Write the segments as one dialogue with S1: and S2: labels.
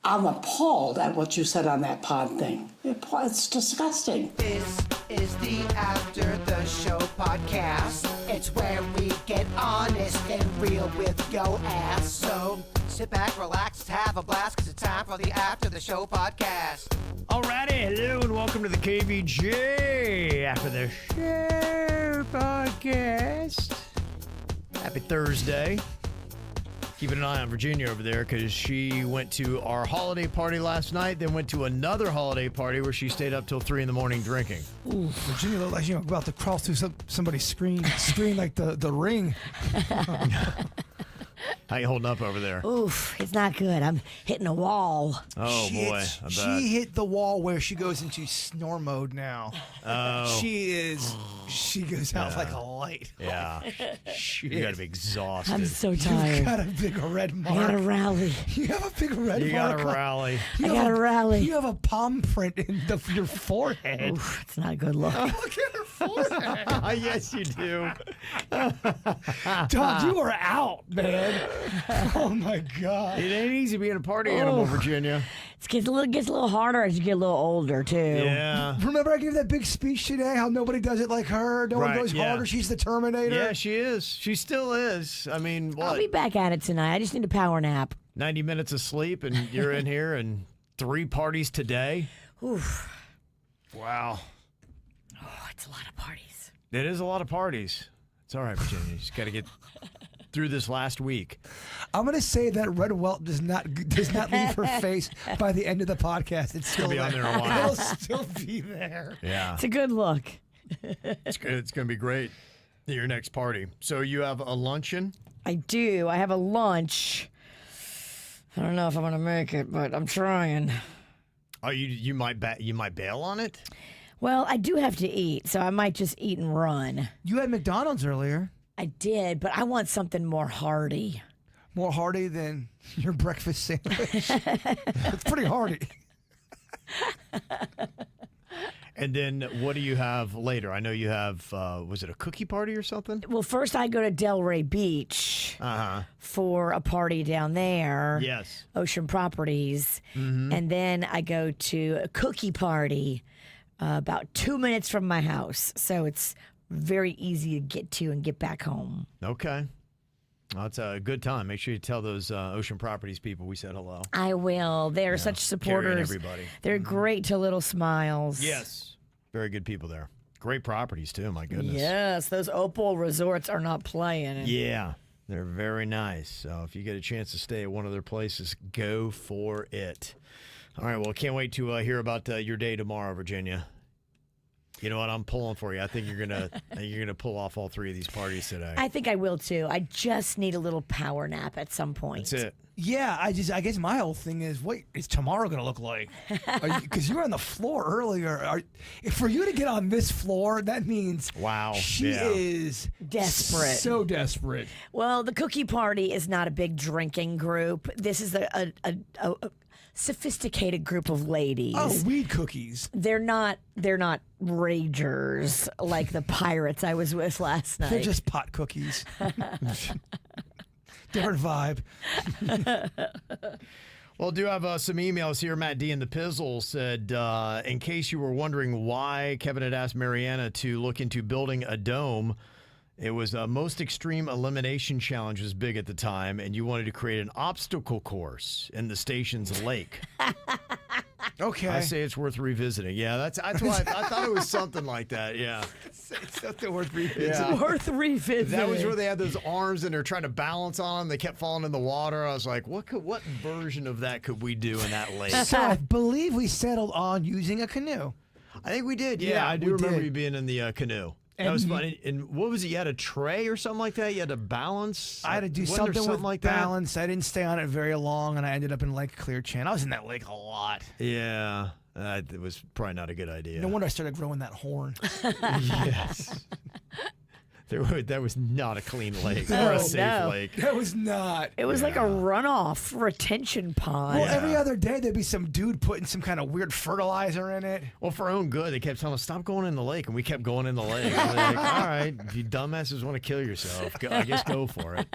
S1: I'm appalled at what you said on that pod thing. It's disgusting.
S2: This is the After the Show podcast. It's where we get honest and real with yo ass. So sit back, relax, have a blast, cause it's time for the After the Show podcast.
S3: Alrighty, hello and welcome to the KVJ After the Show podcast. Happy Thursday. Keeping an eye on Virginia over there because she went to our holiday party last night, then went to another holiday party where she stayed up till 3 in the morning drinking.
S4: Ooh, Virginia looked like about to cross through somebody's screen like the Ring.
S3: How you holding up over there?
S5: Oof, it's not good. I'm hitting a wall.
S3: Oh, boy. I bet.
S4: She hit the wall where she goes into snore mode now.
S3: Oh.
S4: She goes out like a light.
S3: Yeah.
S4: Shit.
S3: You got to be exhausted.
S5: I'm so tired.
S4: You got a big red mark.
S5: I gotta rally.
S4: You have a big red mark.
S3: You got to rally.
S5: I gotta rally.
S4: You have a palm print in your forehead.
S5: Oof, it's not a good look.
S4: Look at her forehead.
S3: Yes, you do.
S4: Dog, you are out, man. Oh, my God.
S3: It ain't easy being a party animal, Virginia.
S5: It gets a little harder as you get a little older, too.
S3: Yeah.
S4: Remember I gave that big speech today, how nobody does it like her? No one goes harder. She's the Terminator.
S3: Yeah, she is. She still is. I mean, what?
S5: I'll be back at it tonight. I just need a power nap.
S3: 90 minutes of sleep, and you're in here, and 3 parties today?
S5: Oof.
S3: Wow.
S5: Oh, it's a lot of parties.
S3: It is a lot of parties. It's all right, Virginia. You just got to get through this last week.
S4: I'm going to say that red welt does not leave her face by the end of the podcast. It's still
S3: be on there a while.
S4: It'll still be there.
S3: Yeah.
S5: It's a good look.
S3: It's good. It's going to be great at your next party. So you have a luncheon?
S5: I do. I have a lunch. I don't know if I'm going to make it, but I'm trying.
S3: Oh, you might bail on it?
S5: Well, I do have to eat, so I might just eat and run.
S4: You had McDonald's earlier.
S5: I did, but I want something more hearty.
S4: More hearty than your breakfast sandwich. It's pretty hearty.
S3: And then what do you have later? I know you have, was it a cookie party or something?
S5: Well, first I go to Delray Beach for a party down there.
S3: Yes.
S5: Ocean Properties. Mm-hmm. And then I go to a cookie party about 2 minutes from my house. So it's very easy to get to and get back home.
S3: Okay. Well, it's a good time. Make sure you tell those Ocean Properties people we said hello.
S5: I will. They're such supporters.
S3: Everybody.
S5: They're great to Little Smiles.
S3: Yes. Very good people there. Great properties, too. My goodness.
S5: Yes. Those Opal resorts are not playing.
S3: Yeah. They're very nice. So if you get a chance to stay at one of their places, go for it. All right. Well, can't wait to hear about your day tomorrow, Virginia. You know what? I'm pulling for you. I think you're gonna pull off all 3 of these parties today.
S5: I think I will too. I just need a little power nap at some point.
S3: That's it.
S4: Yeah, I guess my whole thing is, what is tomorrow going to look like? Because you were on the floor earlier. For you to get on this floor, that means she is
S5: desperate.
S4: So desperate.
S5: Well, the cookie party is not a big drinking group. This is a sophisticated group of ladies.
S4: Oh, weed cookies.
S5: They're not ragers like the pirates I was with last night.
S4: They're just pot cookies. Different vibe.
S3: Well, do have some emails here. Matt D. in the Pizzle said, in case you were wondering why Kevin had asked Mariana to look into building a dome, it was most extreme elimination challenge was big at the time, and you wanted to create an obstacle course in the station's lake.
S4: Okay.
S3: I say it's worth revisiting. Yeah, that's why I thought it was something like that. Yeah.
S4: It's something worth revisiting.
S3: Yeah.
S5: It's worth revisiting.
S3: That was where they had those arms and they're trying to balance on them. They kept falling in the water. I was like, what version of that could we do in that lake?
S4: So I believe we settled on using a canoe.
S3: I think we did. Yeah, I do remember you being in the canoe.
S4: And
S3: that was funny. And what was it? You had a tray or something like that? You had to balance?
S4: I had to do something with like balance. That? I didn't stay on it very long, and I ended up in Lake Clear Chan. I was in that lake a lot.
S3: Yeah. It was probably not a good idea.
S4: No wonder I started growing that horn.
S3: Yes. That was not a clean lake or a safe lake.
S4: That was not.
S5: It was like a runoff retention pond.
S4: Well, every other day there'd be some dude putting some kind of weird fertilizer in it.
S3: Well, for our own good, they kept telling us, stop going in the lake. And we kept going in the lake. And like, all right, if you dumbasses want to kill yourself, I guess go for it.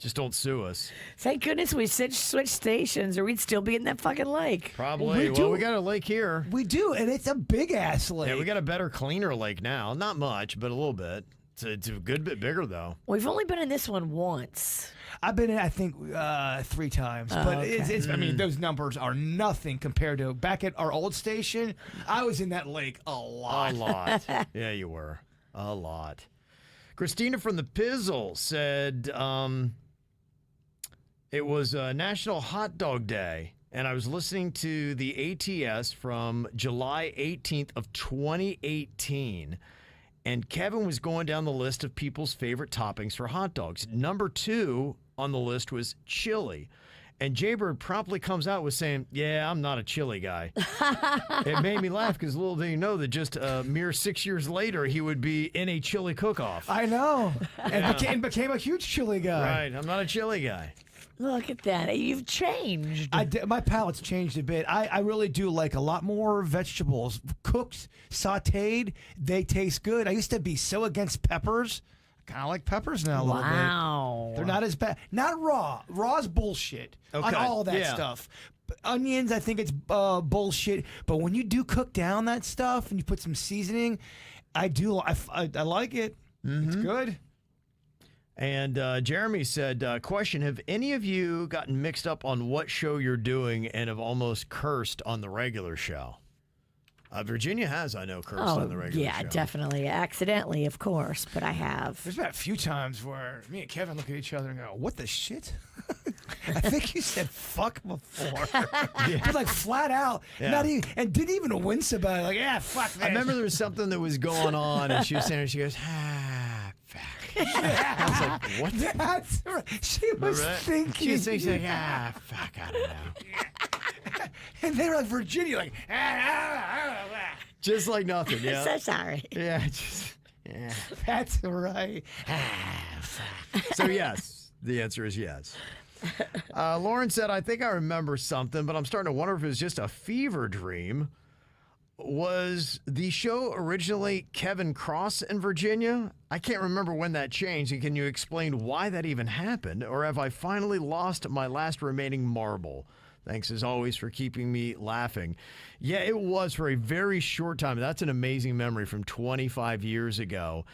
S3: Just don't sue us.
S5: Thank goodness we switched stations, or we'd still be in that fucking lake.
S3: Probably. We got a lake here.
S4: We do, and it's a big-ass lake.
S3: Yeah, we got a better, cleaner lake now. Not much, but a little bit. It's a good bit bigger, though.
S5: We've only been in this one once.
S4: I've been in, I think, 3 times. But it's I mean, those numbers are nothing compared to back at our old station. I was in that lake a lot.
S3: A lot. Yeah, you were. A lot. Christina from the Pizzle said it was National Hot Dog Day, and I was listening to the ATS from July 18th of 2018. And Kevin was going down the list of people's favorite toppings for hot dogs. Number 2 on the list was chili. And Jaybird promptly comes out with saying, yeah, I'm not a chili guy. It made me laugh because little did you know that just a mere 6 years later, he would be in a chili cook-off.
S4: I know. And became a huge chili guy.
S3: Right. I'm not a chili guy.
S5: Look at that. You've changed.
S4: My palate's changed a bit. I really do like a lot more vegetables. Cooked, sautéed, they taste good. I used to be so against peppers. I kind of like peppers now a little bit.
S5: Wow.
S4: They're not as bad. Not raw. Raw's bullshit on all that stuff. Onions, I think it's bullshit. But when you do cook down that stuff and you put some seasoning, I like it. Mm-hmm. It's good.
S3: And Jeremy said, question, have any of you gotten mixed up on what show you're doing and have almost cursed on the regular show? Virginia has, I know, cursed on the regular show.
S5: Yeah, definitely. Accidentally, of course, but I have.
S4: There's been a few times where me and Kevin look at each other and go, what the shit? I think you said fuck before. But like flat out, not even, and didn't even wince about it. Like, yeah, fuck that.
S3: I remember there was something that was going on and she was saying, she goes, fuck. I was like, what?
S4: That's right. She was thinking.
S3: She was like, fuck, I don't know.
S4: And they were like, Virginia, like,
S3: just like nothing, yeah.
S5: I'm so sorry.
S3: Yeah,
S4: that's right.
S3: So yes, the answer is yes. Lauren said, I think I remember something, but I'm starting to wonder if it was just a fever dream. Was the show originally Kevin Cross in Virginia? I can't remember when that changed, and can you explain why that even happened? Or have I finally lost my last remaining marble? Thanks, as always, for keeping me laughing. Yeah, it was for a very short time. That's an amazing memory from 25 years ago.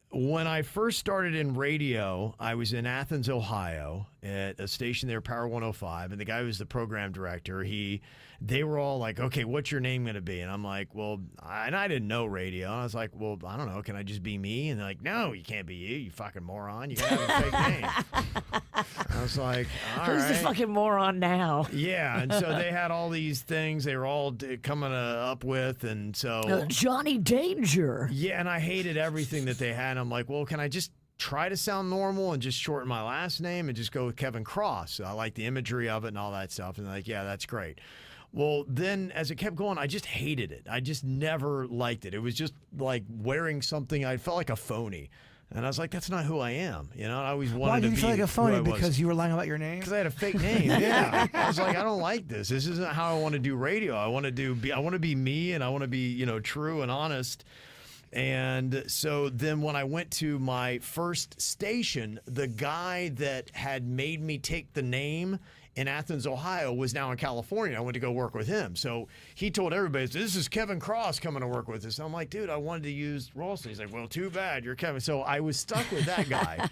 S3: When I first started in radio, I was in Athens, Ohio, at a station there, Power 105, and the guy who was the program director, they were all like, okay, what's your name going to be? And I'm like, well, and I didn't know radio. And I was like, well, I don't know, can I just be me? And they're like, no, you can't be you fucking moron. You got to have a fake name. I was like, all right.
S5: Who's the fucking moron now?
S3: Yeah, and so they had all these things they were all coming up with, and so...
S5: Johnny Danger.
S3: Yeah, and I hated everything that they had. I'm like, well, can I just try to sound normal and just shorten my last name and just go with Kevin Cross? I like the imagery of it and all that stuff. And they're like, yeah, that's great. Well, then as it kept going, I just hated it. I just never liked it. It was just like wearing something. I felt like a phony. And I was like, that's not who I am. You know, I always wanted to be.
S4: Why did you feel like a phony?
S3: Because
S4: you were lying about your name?
S3: Because I had a fake name. Yeah. I was like, I don't like this. This isn't how I want to do radio. I want to be me, and I want to be, true and honest. And so then when I went to my first station, the guy that had made me take the name in Athens, Ohio, was now in California. I went to go work with him. So he told everybody, this is Kevin Cross coming to work with us. I'm like, dude, I wanted to use Ralston. He's like, well, too bad, you're Kevin. So I was stuck with that guy.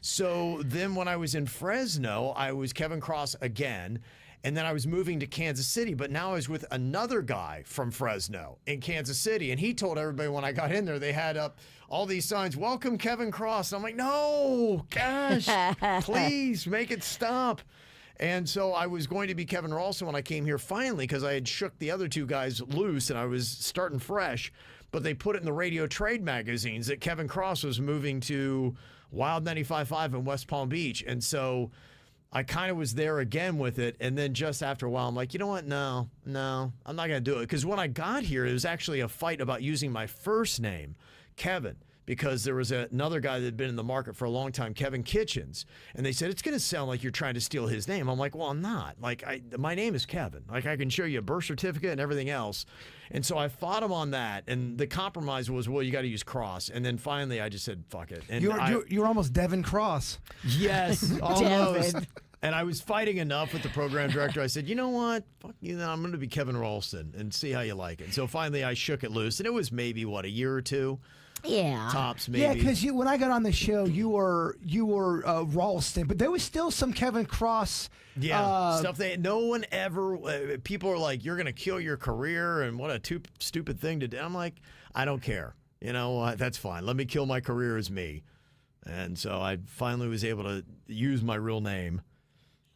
S3: So then when I was in Fresno, I was Kevin Cross again. And then I was moving to Kansas City, but now I was with another guy from Fresno in Kansas City. And he told everybody when I got in there, they had up all these signs, welcome Kevin Cross. And I'm like, no, gosh, please make it stop. And so I was going to be Kevin Ralston when I came here finally, because I had shook the other two guys loose and I was starting fresh. But they put it in the radio trade magazines that Kevin Cross was moving to Wild 95.5 in West Palm Beach. And so I kind of was there again with it. And then just after a while, I'm like, you know what? No, I'm not going to do it. Because when I got here, it was actually a fight about using my first name, Kevin. because there was another guy that had been in the market for a long time, Kevin Kitchens, and they said, it's going to sound like you're trying to steal his name. I'm like, well, I'm not. Like, my name is Kevin. Like, I can show you a birth certificate and everything else. And so I fought him on that, and the compromise was, well, you got to use Cross. And then finally I just said, fuck it. And
S4: You're almost Devin Cross.
S3: Yes, almost. And I was fighting enough with the program director. I said, you know what? Fuck you, I'm going to be Kevin Ralston and see how you like it. So finally I shook it loose, and it was maybe, a year or two?
S5: Yeah.
S3: Tops, maybe.
S4: Yeah, because when I got on the show, you were Ralston, but there was still some Kevin Cross.
S3: Yeah, stuff that no one ever. People are like, "You're going to kill your career," and what a stupid thing to do. I'm like, I don't care. You know, that's fine. Let me kill my career as me. And so I finally was able to use my real name,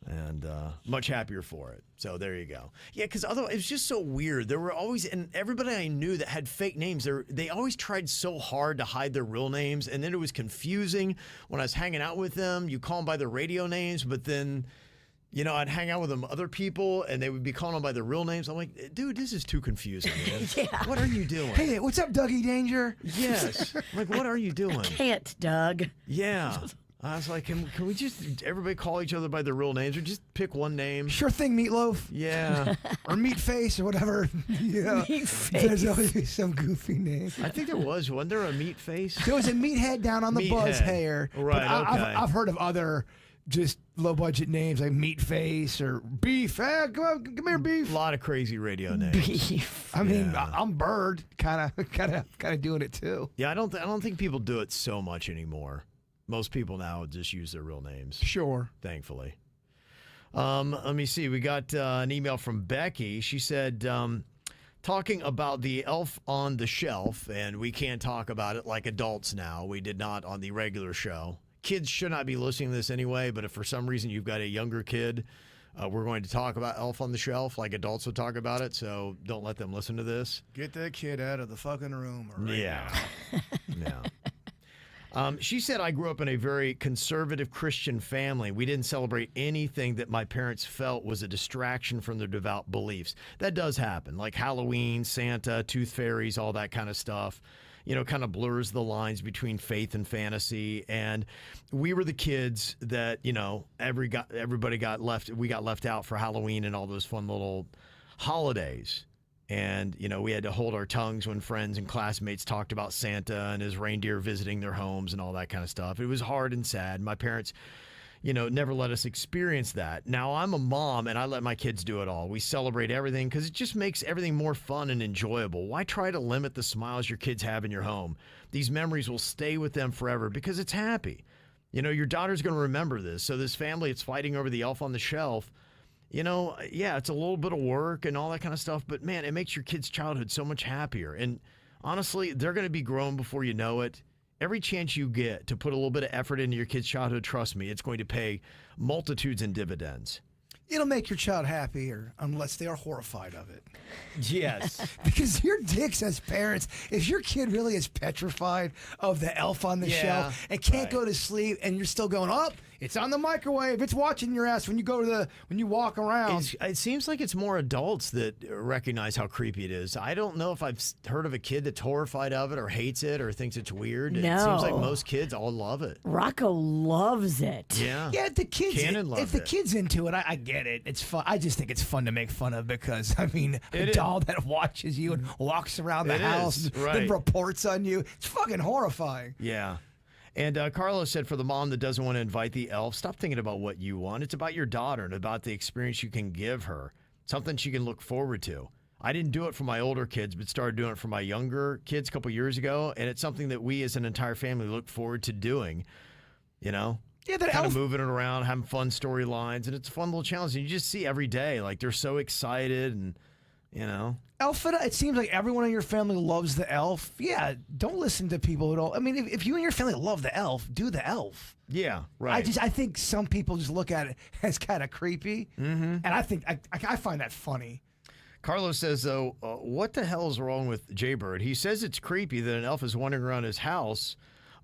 S3: and much happier for it. So there you go. Yeah, because otherwise it was just so weird. There were always, and everybody I knew that had fake names, they always tried so hard to hide their real names, and then it was confusing when I was hanging out with them. You call them by their radio names, but then, you know, I'd hang out with them other people, and they would be calling them by their real names. I'm like, dude, this is too confusing, man.
S5: Yeah.
S3: What are you doing?
S4: Hey, what's up, Dougie Danger?
S3: Yes. Like, what are you doing?
S5: Can't, Doug.
S3: Yeah. I was like, can we just everybody call each other by their real names, or just pick one name?
S4: Sure thing, Meatloaf.
S3: Yeah.
S4: Or Meat Face or whatever. Yeah.
S5: Meat Face.
S4: There's always some goofy name.
S3: I think wasn't there a meat face?
S4: There was a meathead down on the buzz
S3: Meathead.
S4: hair.
S3: Right,
S4: But
S3: okay.
S4: I've heard of other just low budget names like Meat Face or Beef. Come here, Beef.
S3: A lot of crazy radio names.
S5: Beef.
S4: I mean,
S3: Yeah.
S4: I'm Bird, kind of doing it too.
S3: Yeah, I don't think people do it so much anymore. Most people now just use their real names,
S4: Sure.
S3: thankfully. Let me see. We got an email from Becky. She said, talking about the elf on the shelf, and we can't talk about it like adults now. We did not on the regular show. Kids should not be listening to this anyway, but if for some reason you've got a younger kid, we're going to talk about Elf on the Shelf like adults would talk about it, so don't let them listen to this.
S4: Get that kid out of the fucking room.
S3: Yeah. Yeah. She said, I grew up in a very conservative Christian family. We didn't celebrate anything that my parents felt was a distraction from their devout beliefs. That does happen, like Halloween, Santa, tooth fairies, all that kind of stuff. You know, kind of blurs the lines between faith and fantasy. And we were the kids that, you know, everybody got left. We got left out for Halloween and all those fun little holidays. And, you know, we had to hold our tongues when friends and classmates talked about Santa and his reindeer visiting their homes and all that kind of stuff. It was hard and sad. My parents, you know, never let us experience that. Now, I'm a mom, and I let my kids do it all. We celebrate everything because it just makes everything more fun and enjoyable. Why try to limit the smiles your kids have in your home? These memories will stay with them forever because it's happy. You know, your daughter's going to remember this. So this family that's fighting over the elf on the shelf, you know, yeah, it's a little bit of work and all that kind of stuff, but man, it makes your kid's childhood so much happier. And honestly, they're going to be grown before you know it. Every chance you get to put a little bit of effort into your kid's childhood, trust me, it's going to pay multitudes in dividends.
S4: It'll make your child happier unless they are horrified of it.
S3: Yes.
S4: Because your dicks as parents, if your kid really is petrified of the elf on the shelf and can't go to sleep and you're still going, oh, it's on the microwave, it's watching your ass when you walk around.
S3: It seems like it's more adults that recognize how creepy it is. I don't know if I've heard of a kid that's horrified of it or hates it or thinks it's weird.
S5: No.
S3: It seems like most kids all love it.
S5: Rocco loves it.
S3: Yeah.
S4: Yeah, the kids.
S3: Cannon loved
S4: if the
S3: it.
S4: kid's into it, I get it. It's fun. I just think it's fun to make fun of because I mean,
S3: It
S4: a
S3: is.
S4: doll that watches you and walks around the
S3: It
S4: house,
S3: is,
S4: and
S3: right.
S4: reports on you. It's fucking horrifying.
S3: Yeah. And Carlos said, for the mom that doesn't want to invite the elf, stop thinking about what you want. It's about your daughter and about the experience you can give her, something she can look forward to. I didn't do it for my older kids, but started doing it for my younger kids a couple years ago, and it's something that we as an entire family look forward to doing, you know?
S4: Yeah, that
S3: Kind
S4: elf.
S3: of moving it around, having fun storylines, and it's a fun little challenge. And you just see every day, like they're so excited and, you know.
S4: Elf, it seems like everyone in your family loves the elf. Yeah, don't listen to people who don't. I mean, if you and your family love the elf, do the elf.
S3: Yeah, right.
S4: I think some people just look at it as kind of creepy, and I think I find that funny.
S3: Carlos says, though, what the hell is wrong with Jaybird? He says it's creepy that an elf is wandering around his house,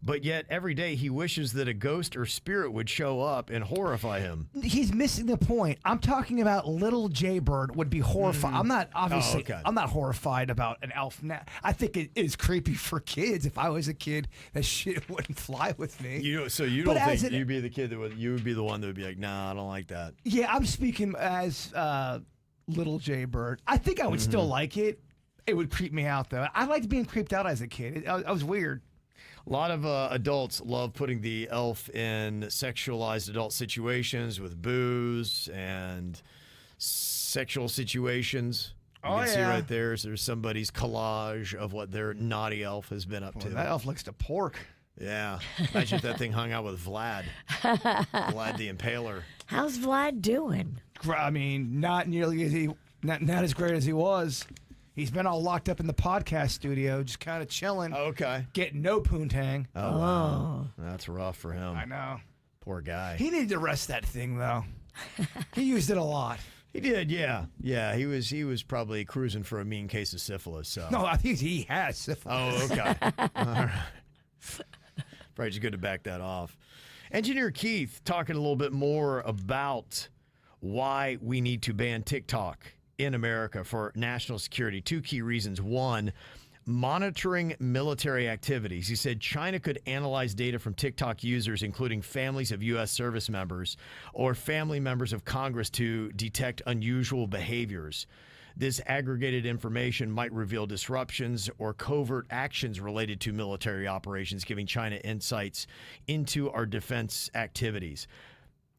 S3: but yet every day he wishes that a ghost or spirit would show up and horrify him.
S4: He's missing the point. I'm talking about little Jaybird would be horrified. I'm not obviously.
S3: okay.
S4: I'm not horrified about an elf. I think it is creepy for kids. If I was a kid, that shit wouldn't fly with me.
S3: So you don't think you'd be the kid you would be the one that would be like, nah, I don't like that.
S4: Yeah, I'm speaking as little Jaybird. I think I would still like it. It would creep me out though. I liked being creeped out as a kid. I was weird.
S3: A lot of adults love putting the elf in sexualized adult situations with booze and sexual situations. You can see right there, so there's somebody's collage of what their naughty elf has been up to.
S4: That elf likes to pork.
S3: Yeah. Imagine if that thing hung out with Vlad. Vlad the Impaler.
S5: How's Vlad doing?
S4: I mean, not nearly not as great as he was. He's been all locked up in the podcast studio, just kind of chilling.
S3: Okay.
S4: Getting no poontang.
S3: Oh, wow. That's rough for him.
S4: I know.
S3: Poor guy.
S4: He needed to rest that thing, though. He used it a lot.
S3: He did, yeah. Yeah, he was probably cruising for a mean case of syphilis. So.
S4: No, I think he has syphilis.
S3: Oh, okay. All right. Probably just good to back that off. Engineer Keith talking a little bit more about why we need to ban TikTok in America for national security. Two key reasons. One, monitoring military activities. He said China could analyze data from TikTok users, including families of U.S. service members or family members of Congress, to detect unusual behaviors. This aggregated information might reveal disruptions or covert actions related to military operations, giving China insights into our defense activities.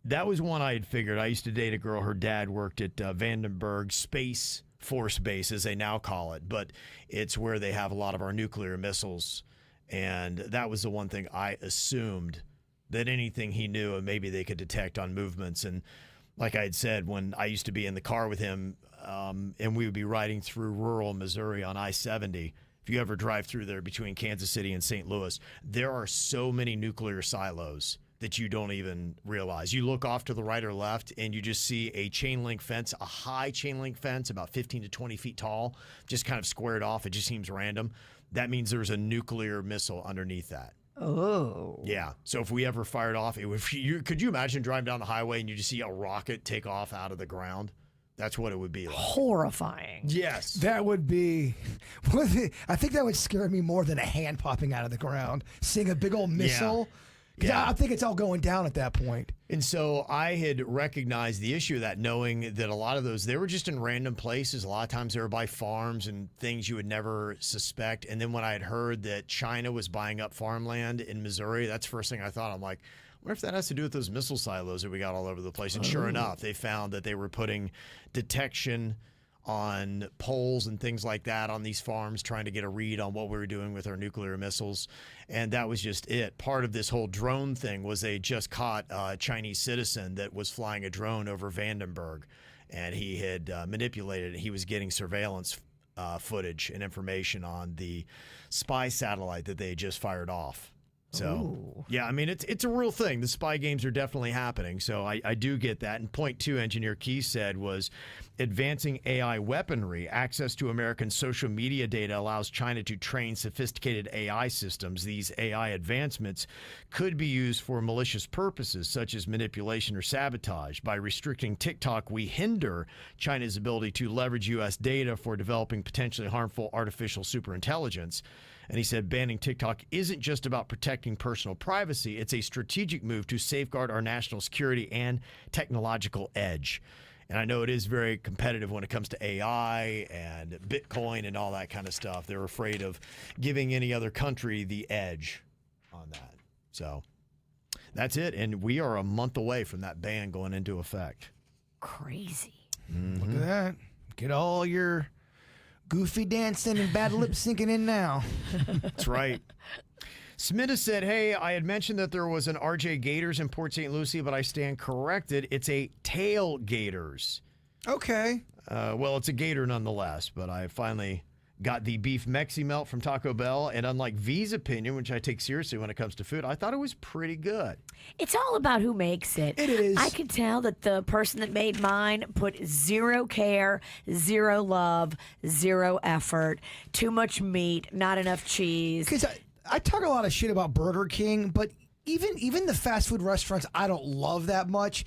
S3: That was one I had figured. I used to date a girl. Her dad worked at Vandenberg Space Force Base, as they now call it, but it's where they have a lot of our nuclear missiles. And that was the one thing I assumed, that anything he knew and maybe they could detect on movements. And like I had said, when I used to be in the car with him and we would be riding through rural Missouri on I-70, if you ever drive through there between Kansas City and St. Louis, there are so many nuclear silos that you don't even realize. You look off to the right or left and you just see a chain link fence, a high chain link fence, about 15 to 20 feet tall, just kind of squared off. It just seems random. That means there's a nuclear missile underneath that.
S5: Oh.
S3: Yeah. So if we ever fired off, could you imagine driving down the highway and you just see a rocket take off out of the ground? That's what it would be like.
S5: Horrifying.
S3: Yes.
S4: That would be. I think that would scare me more than a hand popping out of the ground. Seeing a big old missile.
S3: Yeah.
S4: I think it's all going down at that point.
S3: And so I had recognized the issue of that, knowing that a lot of those, they were just in random places. A lot of times they were by farms and things you would never suspect. And then when I had heard that China was buying up farmland in Missouri, that's the first thing I thought. I'm like, I wonder if that has to do with those missile silos that we got all over the place. And sure enough, they found that they were putting detection on poles and things like that on these farms, trying to get a read on what we were doing with our nuclear missiles. And that was just it. Part of this whole drone thing was they just caught a Chinese citizen that was flying a drone over Vandenberg, and he had manipulated it. He was getting surveillance footage and information on the spy satellite that they had just fired off. So, yeah, I mean, it's a real thing. The spy games are definitely happening. So I do get that. And point two, Engineer Key said, was advancing AI weaponry. Access to American social media data allows China to train sophisticated AI systems. These AI advancements could be used for malicious purposes, such as manipulation or sabotage. By restricting TikTok, we hinder China's ability to leverage U.S. data for developing potentially harmful artificial superintelligence. And he said banning TikTok isn't just about protecting personal privacy. It's a strategic move to safeguard our national security and technological edge. And I know it is very competitive when it comes to AI and Bitcoin and all that kind of stuff. They're afraid of giving any other country the edge on that. So that's it. And we are a month away from that ban going into effect.
S5: Crazy.
S4: Look at that. Get all your goofy dancing and bad lip syncing in now.
S3: That's right. Smita said, hey, I had mentioned that there was an RJ Gators in Port St. Lucie, but I stand corrected. It's a tail Gators.
S4: Okay.
S3: Well, it's a gator nonetheless, but I finally got the beef Mexi melt from Taco Bell, and unlike V's opinion, which I take seriously when it comes to food, I thought it was pretty good.
S5: It's all about who makes it.
S4: It is.
S5: I could tell that the person that made mine put zero care, zero love, zero effort, too much meat, not enough cheese.
S4: Because I talk a lot of shit about Burger King, but even the fast food restaurants I don't love that much.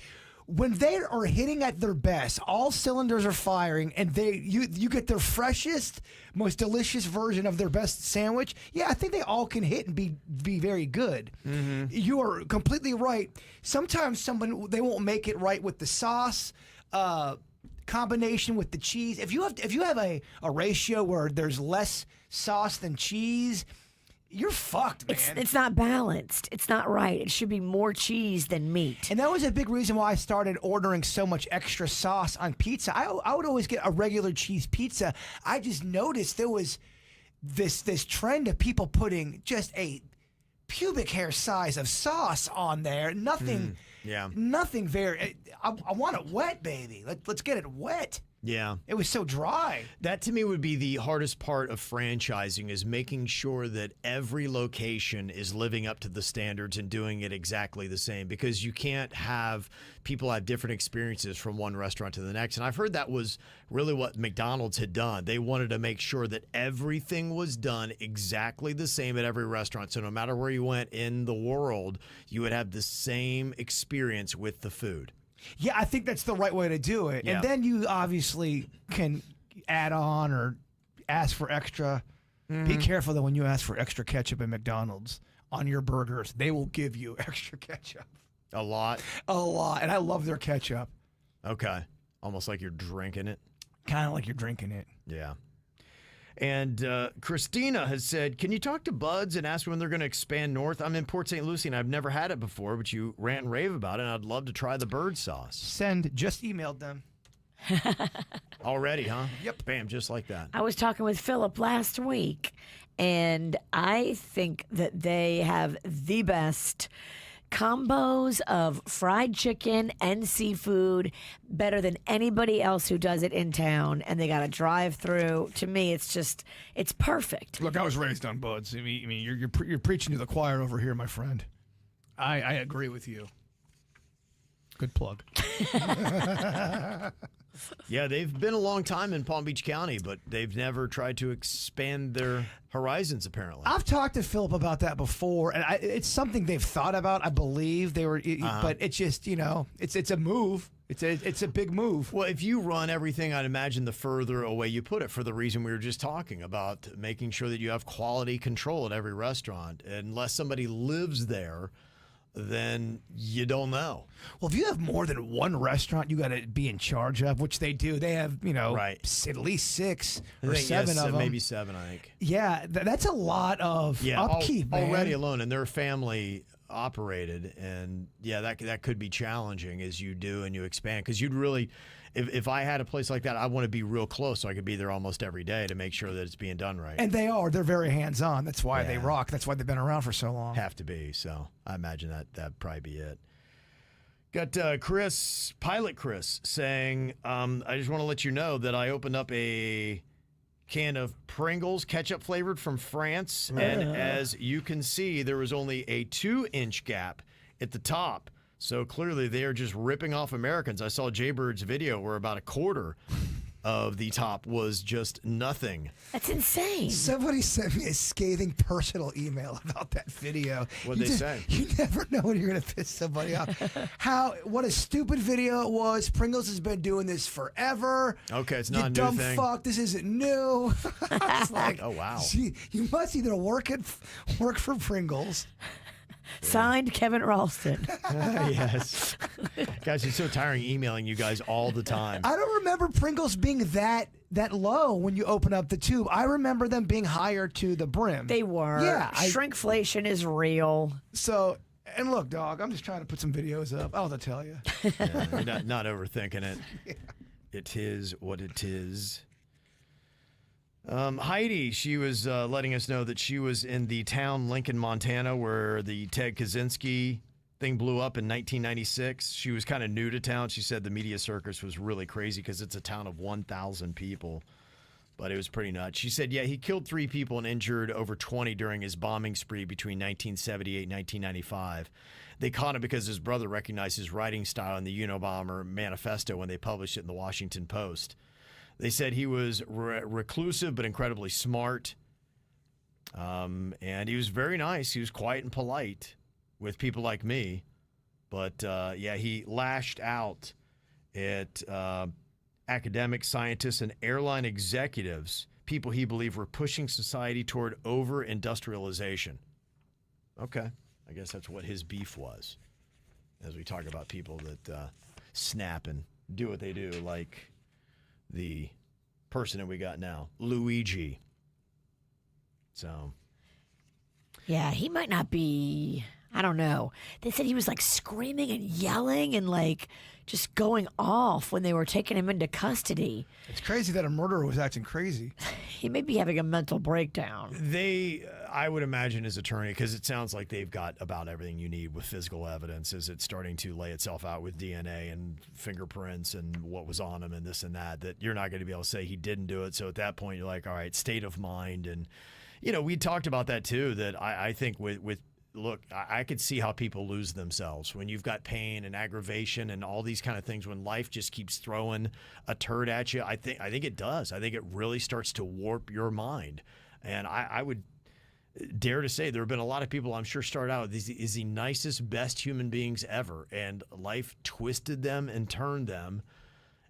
S4: When they are hitting at their best, all cylinders are firing, and you get their freshest, most delicious version of their best sandwich. Yeah, I think they all can hit and be very good. Mm-hmm. You are completely right. Sometimes they won't make it right with the sauce. Combination with the cheese. If you have a ratio where there's less sauce than cheese, you're fucked, man.
S5: It's not balanced. It's not right. It should be more cheese than meat.
S4: And that was a big reason why I started ordering so much extra sauce on pizza. I would always get a regular cheese pizza. I just noticed there was this trend of people putting just a pubic hair size of sauce on there. Nothing. Nothing very. I want it wet, baby. Let's get it wet.
S3: Yeah.
S4: It was so dry.
S3: That to me would be the hardest part of franchising, is making sure that every location is living up to the standards and doing it exactly the same, because you can't have people have different experiences from one restaurant to the next. And I've heard that was really what McDonald's had done. They wanted to make sure that everything was done exactly the same at every restaurant. So no matter where you went in the world, you would have the same experience with the food.
S4: Yeah, I think that's the right way to do it.
S3: Yeah.
S4: And then you obviously can add on or ask for extra. Be careful, though, when you ask for extra ketchup at McDonald's on your burgers. They will give you extra ketchup.
S3: A lot?
S4: A lot. And I love their ketchup.
S3: Okay. Almost like you're drinking it.
S4: Kind of like you're drinking it.
S3: Yeah. And Christina has said, can you talk to Buds and ask when they're going to expand north? I'm in Port St. Lucie, and I've never had it before, but you rant and rave about it, and I'd love to try the bird sauce.
S4: Just emailed them.
S3: Already, huh?
S4: Yep.
S3: Bam, just like that.
S5: I was talking with Philip last week, and I think that they have the best combos of fried chicken and seafood, better than anybody else who does it in town, and they got a drive-through. To me, it's perfect.
S4: Look, I was raised on Buds. I mean, you're preaching to the choir over here, my friend. I agree with you. Good plug.
S3: Yeah, they've been a long time in Palm Beach County, but they've never tried to expand their horizons, apparently.
S4: I've talked to Philip about that before, and it's something they've thought about. I believe they were, but it's just, it's a move. It's a big move.
S3: Well, if you run everything, I'd imagine the further away you put it, for the reason we were just talking about, making sure that you have quality control at every restaurant. Unless somebody lives there, then you don't know.
S4: Well, if you have more than one restaurant you got to be in charge of, which they do, they have,
S3: right,
S4: at least 6 or 7 of them.
S3: Maybe 7, I think.
S4: Yeah, that's a lot of upkeep, man.
S3: Already alone, and they're family operated, and yeah, that could be challenging as you do and you expand, because you'd really, if I had a place like that, I want to be real close so I could be there almost every day to make sure that it's being done right.
S4: And they're very hands-on. That's why they rock. That's why they've been around for so long.
S3: Have to be. So I imagine that'd probably be it. Got Pilot Chris saying, I just want to let you know that I opened up a can of Pringles ketchup flavored from France, and as you can see, there was only a 2-inch gap at the top. So clearly they are just ripping off Americans. I saw Jaybird's video where about a quarter of the top was just nothing.
S5: That's insane.
S4: Somebody sent me a scathing personal email about that video.
S3: What'd they say?
S4: You never know when you're going to piss somebody off. What a stupid video it was. Pringles has been doing this forever.
S3: Okay, it's not a new
S4: dumb
S3: thing.
S4: Fuck, this isn't new. I was like,
S3: oh, wow.
S4: You must either work for Pringles.
S5: Signed, Kevin Ralston.
S3: Yes. Guys, it's so tiring emailing you guys all the time.
S4: I don't remember Pringles being that low when you open up the tube. I remember them being higher to the brim.
S5: They were.
S4: Yeah.
S5: Shrinkflation is real.
S4: So, and look, dog, I'm just trying to put some videos up. I'll have to tell you.
S3: Yeah, you're not overthinking it. Yeah. It is what it is. Heidi, she was letting us know that she was in the town Lincoln, Montana, where the Ted Kaczynski thing blew up in 1996. She was kind of new to town. She said the media circus was really crazy because it's a town of 1,000 people, but it was pretty nuts. She said, yeah, he killed 3 people and injured over 20 during his bombing spree between 1978 and 1995. They caught him because his brother recognized his writing style in the Unabomber manifesto when they published it in the Washington Post. They said he was reclusive but incredibly smart. And he was very nice. He was quiet and polite with people like me. But, he lashed out at academics, scientists, and airline executives, people he believed were pushing society toward over-industrialization. Okay. I guess that's what his beef was, as we talk about people that snap and do what they do, like the person that we got now, Luigi. So.
S5: Yeah, he might not be, I don't know. They said he was like screaming and yelling and like just going off when they were taking him into custody.
S4: It's crazy that a murderer was acting crazy.
S5: He may be having a mental breakdown.
S3: I would imagine his attorney, because it sounds like they've got about everything you need with physical evidence, as it's starting to lay itself out with DNA and fingerprints and what was on him and this and that you're not going to be able to say he didn't do it. So at that point, you're like, all right, state of mind. And, we talked about that too, that I think with look, I could see how people lose themselves when you've got pain and aggravation and all these kind of things. When life just keeps throwing a turd at you, I think it does. I think it really starts to warp your mind. And I would dare to say there have been a lot of people, I'm sure, start out with is the nicest, best human beings ever, and life twisted them and turned them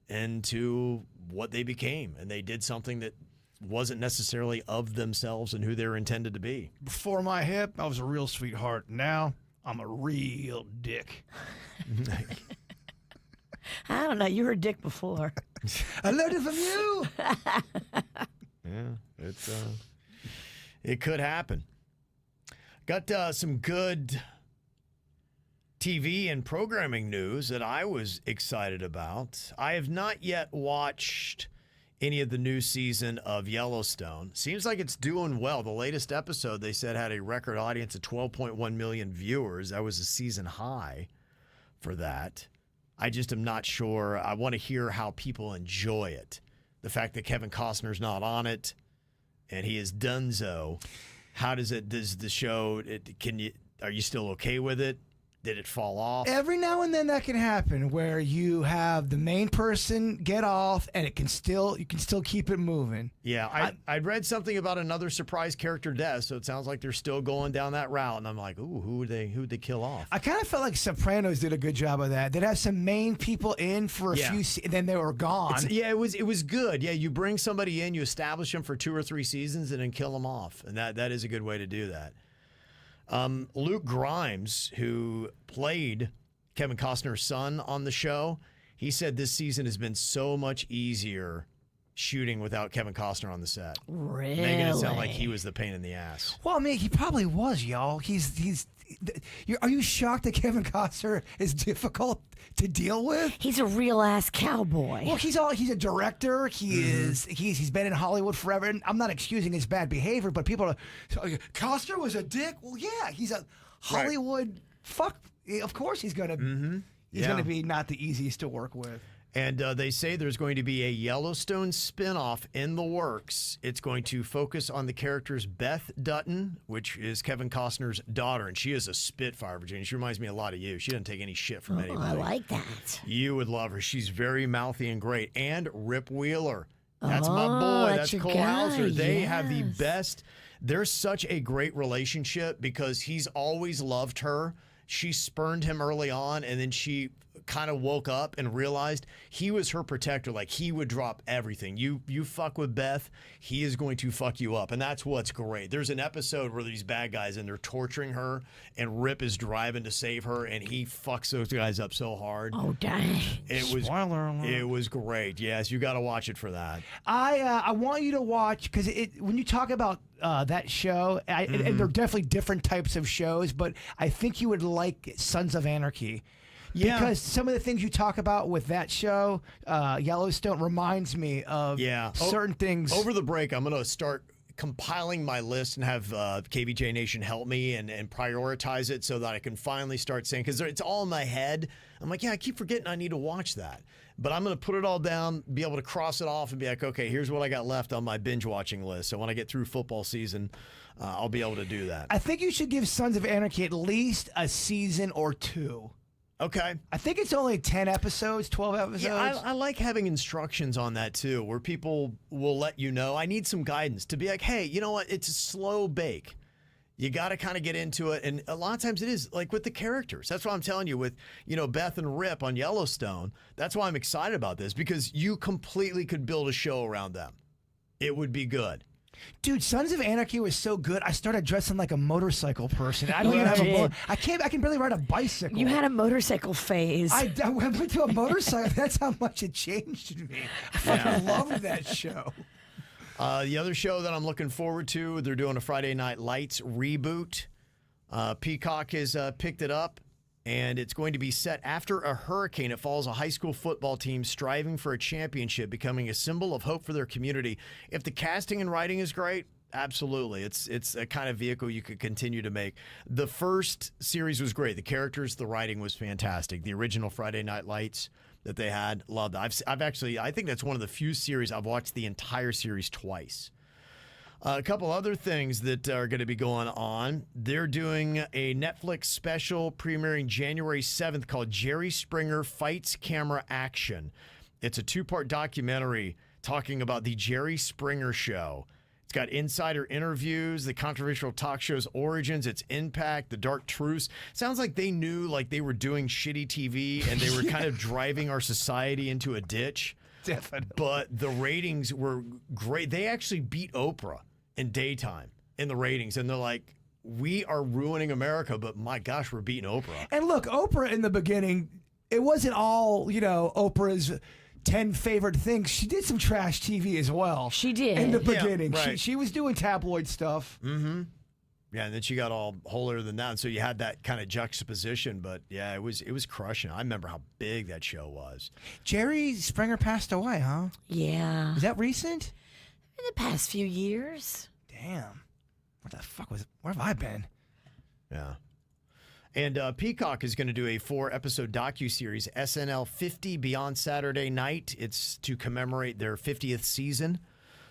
S3: into what they became, and they did something that wasn't necessarily of themselves and who they were intended to be.
S4: Before my hip, I was a real sweetheart. Now, I'm a real dick.
S5: I don't know. You were a dick before.
S4: I learned it from you.
S3: Yeah, it could happen. Got some good TV and programming news that I was excited about. I have not yet watched any of the new season of Yellowstone. Seems like it's doing well. The latest episode, they said, had a record audience of 12.1 million viewers. That was a season high for that. I just am not sure. I want to hear how people enjoy it. The fact that Kevin Costner's not on it and he is donezo. How does the show, are you still okay with it? Did it fall off?
S4: Every now and then that can happen where you have the main person get off and you can still keep it moving.
S3: Yeah, I'd read something about another surprise character death, so it sounds like they're still going down that route. And I'm like, ooh, who would they kill off?
S4: I kind of felt like Sopranos did a good job of that. They'd have some main people in for a few, and then they were gone.
S3: It was good. Yeah, you bring somebody in, you establish them for 2 or 3 seasons, and then kill them off, and that is a good way to do that. Luke Grimes, who played Kevin Costner's son on the show, he said this season has been so much easier shooting without Kevin Costner on the set.
S5: Really?
S3: Making it sound like he was the pain in the ass.
S4: Well, I mean, he probably was, y'all. Are you shocked that Kevin Costner is difficult to deal with?
S5: He's a real ass cowboy.
S4: Well, he's a director. He's been in Hollywood forever. And I'm not excusing his bad behavior, but people are, Costner was a dick. Well, yeah, he's a Hollywood fuck. Of course, he's gonna be not the easiest to work with.
S3: And they say there's going to be a Yellowstone spinoff in the works. It's going to focus on the characters Beth Dutton, which is Kevin Costner's daughter, and she is a spitfire, Virginia. She reminds me a lot of you. She doesn't take any shit from anybody.
S5: I like that.
S3: You would love her. She's very mouthy and great. And Rip Wheeler. That's my boy. That's Cole Hauser. They have the best. There's such a great relationship because he's always loved her. She spurned him early on, and then she kind of woke up and realized he was her protector. Like, he would drop everything. You fuck with Beth, he is going to fuck you up. And that's what's great. There's an episode where these bad guys, and they're torturing her, and Rip is driving to save her, and he fucks those guys up so hard.
S5: Oh, dang.
S4: Spoiler alert.
S3: It was great. Yes, you got to watch it for that.
S4: I want you to watch, because when you talk about that show, and they're definitely different types of shows, but I think you would like Sons of Anarchy. Yeah. Because some of the things you talk about with that show, Yellowstone, reminds me of certain things.
S3: Over the break, I'm going to start compiling my list and have KVJ Nation help me and prioritize it so that I can finally start saying, because it's all in my head. I'm like, I keep forgetting I need to watch that. But I'm going to put it all down, be able to cross it off and be like, okay, here's what I got left on my binge watching list. So when I get through football season, I'll be able to do that.
S4: I think you should give Sons of Anarchy at least a season or 2.
S3: Okay.
S4: I think it's only 10 episodes, 12 episodes.
S3: Yeah, I like having instructions on that too, where people will let you know. I need some guidance to be like, hey, you know what? It's a slow bake. You got to kind of get into it. And a lot of times it is like with the characters. That's what I'm telling you with, Beth and Rip on Yellowstone. That's why I'm excited about this, because you completely could build a show around them. It would be good.
S4: Dude, Sons of Anarchy was so good. I started dressing like a motorcycle person. I don't even have a motor. I can barely ride a bicycle.
S5: You had a motorcycle phase.
S4: I went to a motorcycle. That's how much it changed me. I fucking loved that show.
S3: The other show that I'm looking forward to, they're doing a Friday Night Lights reboot. Peacock has picked it up, and it's going to be set after a hurricane. It follows a high school football team striving for a championship, becoming a symbol of hope for their community. If the casting and writing is great, absolutely. It's a kind of vehicle you could continue to make. The first series was great. The characters, the writing was fantastic. The original Friday Night Lights that they had, loved it. I think that's one of the few series I've watched the entire series twice. A couple other things that are going to be going on. They're doing a Netflix special premiering January 7th called Jerry Springer Fights Camera Action. It's a 2-part documentary talking about the Jerry Springer Show. It's got insider interviews, the controversial talk show's origins, its impact, the dark truths. Sounds like they knew like they were doing shitty TV and they were kind of driving our society into a ditch.
S4: Definitely.
S3: But the ratings were great. They actually beat Oprah in daytime in the ratings. And they're like, we are ruining America, but my gosh, we're beating Oprah.
S4: And look, Oprah in the beginning, it wasn't all, Oprah's 10 favorite things. She did some trash TV as well.
S5: She did.
S4: In the beginning.
S3: Yeah, right.
S4: She was doing tabloid stuff.
S3: Mm-hmm. Yeah, and then she got all holier than that. And so you had that kind of juxtaposition. But yeah, it was crushing. I remember how big that show was.
S4: Jerry Springer passed away, huh?
S5: Yeah.
S4: Is that recent?
S5: In the past few years.
S4: Damn. Where have I been?
S3: Yeah. And Peacock is going to do a 4-episode docuseries, SNL 50 Beyond Saturday Night. It's to commemorate their 50th season.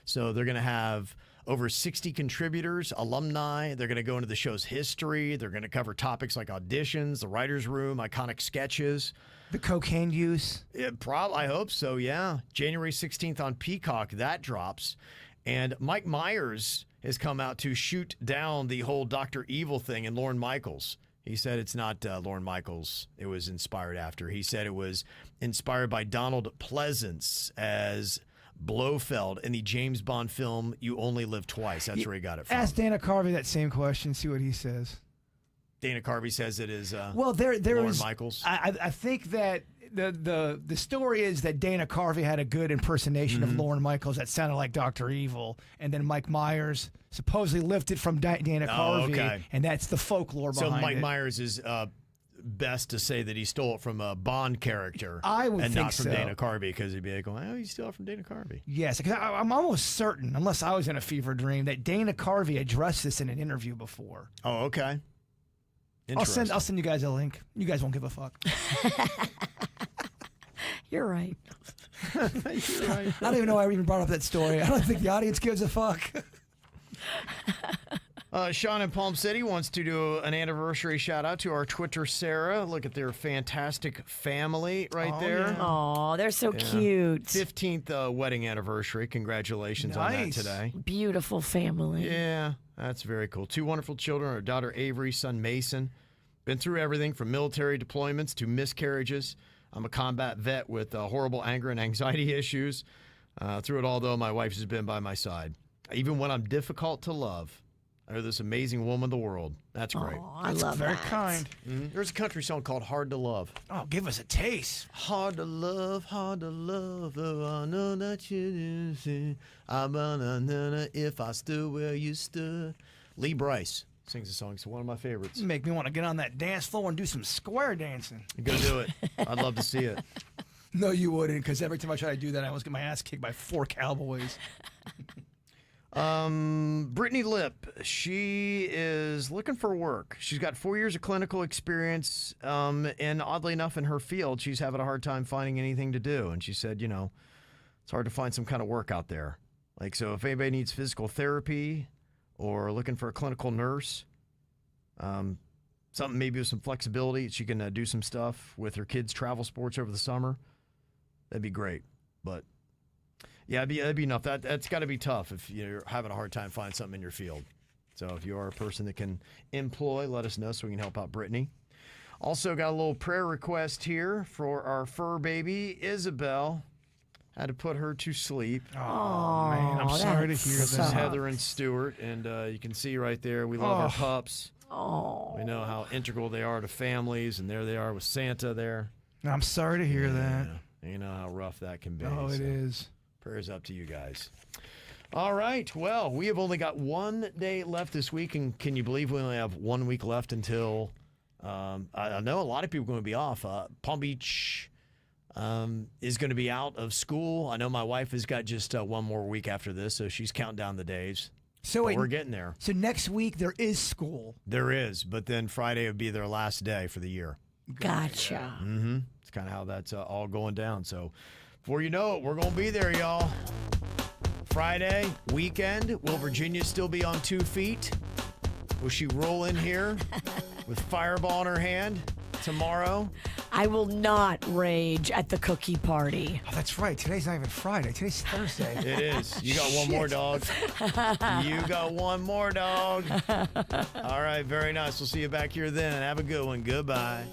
S3: So they're going to have over 60 contributors, alumni. They're going to go into the show's history. They're going to cover topics like auditions, the writer's room, iconic sketches.
S4: The cocaine use?
S3: I hope so, yeah. January 16th on Peacock, that drops. And Mike Myers has come out to shoot down the whole Dr. Evil thing and Lorne Michaels. He said it's not Lorne Michaels it was inspired after. He said it was inspired by Donald Pleasance as Blofeld in the James Bond film You Only Live Twice. That's where he got it from.
S4: Ask Dana Carvey that same question, see what he says.
S3: Dana Carvey says it is
S4: there
S3: Lorne
S4: is,
S3: Michaels.
S4: I think that the story is that Dana Carvey had a good impersonation of Lorne Michaels that sounded like Dr. Evil, and then Mike Myers supposedly lifted from Dana Carvey,
S3: okay.
S4: And that's the folklore behind it.
S3: So Mike Myers is best to say that he stole it from a Bond character.
S4: I would
S3: and
S4: think
S3: not from
S4: so.
S3: Dana Carvey, because he'd be like, oh, you stole it from Dana Carvey.
S4: Yes, because I'm almost certain, unless I was in a fever dream, that Dana Carvey addressed this in an interview before.
S3: Oh, okay.
S4: I'll send you guys a link. You guys won't give a fuck.
S5: You're right.
S3: You're right.
S4: I don't even know why I even brought up that story. I don't think the audience gives a fuck.
S3: Sean in Palm City wants to do an anniversary shout out to our Twitter Sarah. Look at their fantastic family right there.
S4: Yeah.
S5: Oh, they're so cute.
S3: 15th wedding anniversary. Congratulations on that
S4: Nice.
S3: today.
S5: Beautiful family.
S3: Yeah, that's very cool. 2 wonderful children, our daughter Avery, son Mason. Been through everything from military deployments to miscarriages. I'm a combat vet with horrible anger and anxiety issues. Through it all, though, my wife has been by my side. Even when I'm difficult to love, they're this amazing woman of the world. That's great.
S5: Oh, I
S4: That's
S5: love
S4: very
S5: that.
S4: kind.
S3: There's a country song called Hard to Love.
S4: Oh, give us a taste.
S3: Hard to love, though I know that you didn't see. I'm gonna if I stood where you stood. Lee Bryce sings the song. It's one of my favorites.
S4: Make me want to get on that dance floor and do some square dancing.
S3: Go do it. I'd love to see it.
S4: No, you wouldn't, because every time I try to do that, I always get my ass kicked by 4 cowboys.
S3: Brittany Lip, she is looking for work. She's got 4 years of clinical experience, and oddly enough, in her field, she's having a hard time finding anything to do. And she said, it's hard to find some kind of work out there. Like, so if anybody needs physical therapy or looking for a clinical nurse, something maybe with some flexibility. She can do some stuff with her kids' travel sports over the summer. That'd be great. But yeah, that'd be enough. That's got to be tough if you're having a hard time finding something in your field. So if you are a person that can employ, let us know so we can help out Brittany. Also got a little prayer request here for our fur baby, Isabel. Had to put her to sleep.
S4: Oh, man, I'm sorry to hear
S3: This is
S4: that.
S3: Heather and Stuart, and you can see right there, we love our pups.
S5: Oh.
S3: We know how integral they are to families, and there they are with Santa there.
S4: I'm sorry to hear that.
S3: You know how rough that can be.
S4: Oh, it is.
S3: Prayers up to you guys. All right. Well, we have only got 1 day left this week, and can you believe we only have 1 week left until I know a lot of people are going to be off. Palm Beach is going to be out of school. I know my wife has got just 1 more week after this, so she's counting down the days.
S4: So
S3: but we're getting there.
S4: So next week there is school.
S3: There is, but then Friday would be their last day for the year.
S5: Gotcha.
S3: Mm-hmm. It's kind of how that's all going down. So before you know it, we're going to be there, y'all. Friday, weekend. Will Virginia still be on 2 feet? Will she roll in here with Fireball in her hand tomorrow?
S5: I will not rage at the cookie party.
S4: Oh, that's right. Today's not even Friday. Today's Thursday.
S3: It is. You got one more, dog. You got one more, dog. All right, very nice. We'll see you back here then. Have a good one. Goodbye.